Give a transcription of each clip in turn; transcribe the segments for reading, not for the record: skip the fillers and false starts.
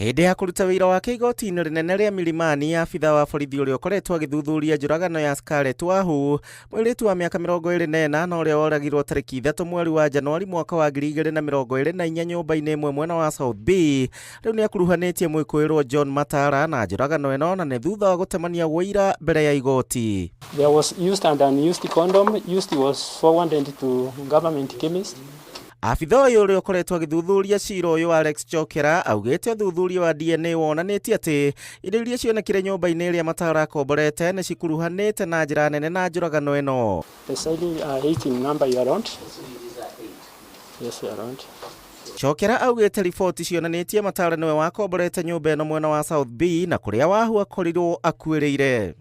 Hĩndĩ ya kũruta wĩra wake igoti-inĩ rĩnene rĩa Milimani, abitha wa borithi ũrĩa ũkoretwo agĩthuthuria njũragano ya Scarlett Wahũ, mũirĩtu wa mĩaka 28 ũrĩa woragirwo tarĩki 3 mweri wa Januari mwaka wa 2024 nyũmba-inĩ ĩmwe mwena wa South B, rĩu nĩ akuruhanĩtie mwĩkũĩrwo John Matara na njũragano ĩno, na nĩ thutha wa gũtemania ũira mbere ya igoti. There was used and unused condom. Used was forwarded to government chemist. Abitha ũyũ ũrĩa ũkoretwo agĩthuthuria cira ũyũ Alex Chokera augĩte ũthuthuria wa DNA wonanĩtie atĩ indo iria cionekire nyũmba-inĩ ĩrĩa Matara akomborete nĩ cikuruhanĩte na njĩra nene na njũragano ĩno. The side 18 number you around? Yes, around. Chokera augĩte riboti cionanĩtie Matara nĩwe wakomborete nyũmba ĩno mwena wa South B na kũrĩa Wahũ akorirwo akuĩrĩire.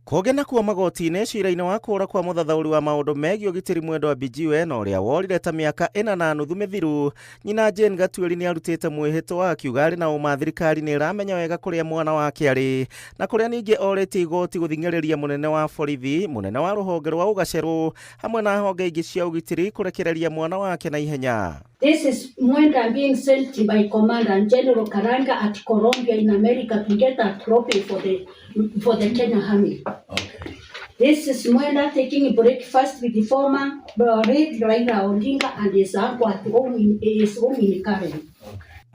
Kũgena kuo magoti-inĩ cira-inĩ wa kũũra kwa mũthathaũri wa maũndũ megiĩ ũgitĩri Mwendwa Bijiwe na ũrĩa worire ta mĩaka 4.5 mĩthiru, nyina Jane Gatuĩri nĩ arutĩte mwĩhĩtwa akiuga arĩ na ũma thirikari nĩ ĩramenya wega kũrĩa mwana wake arĩ, na kũrĩa ningĩ orĩtie igoti gũthing'ĩrĩria mũnene wa borithi, mũnene wa rũhonge rwa ũgacerũ hamwe na honge ingĩ cia ũgitĩri kũrekereria mwana wake na ihenya. This is Mwenda being sent by Commander General Karanga at Colombia in America to get a trophy for the Kenya Army. Okay. This is Mwenda taking breakfast with the former Raila Odinga and his uncle at home in Karen.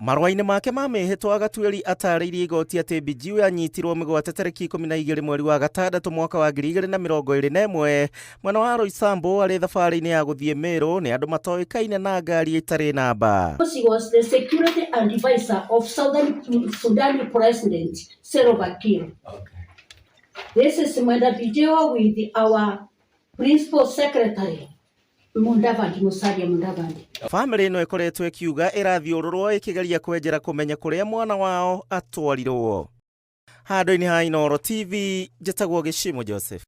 Marũa-inĩ make ma mĩhĩtwa Gatuĩri atarĩirie igoti atĩ Bijiwe anyitirwo mĩgwate tarĩki 12 mweri wa Gatandatũ mwaka wa 2021 mwena wa Roysambu arĩ thabarĩ-inĩ ya gũthiĩ Meru nĩ andũ matoĩkaine na ngari itarĩ namba. She was the security advisor of Southern Sudan President Salva Kiir. Okay. This is Mwenda Bijiwe with our principal secretary Mudavadi, Musalia Mudavadi. Family ĩno ĩkoretwo ĩkiuga ĩrathiũrũrwo ĩkĩgeria kwenjera kũmenya kũrĩa mwana wao atwarirwo. Handũ-inĩ ha Inooro TV, njĩtagwo Gĩchimũ Joseph.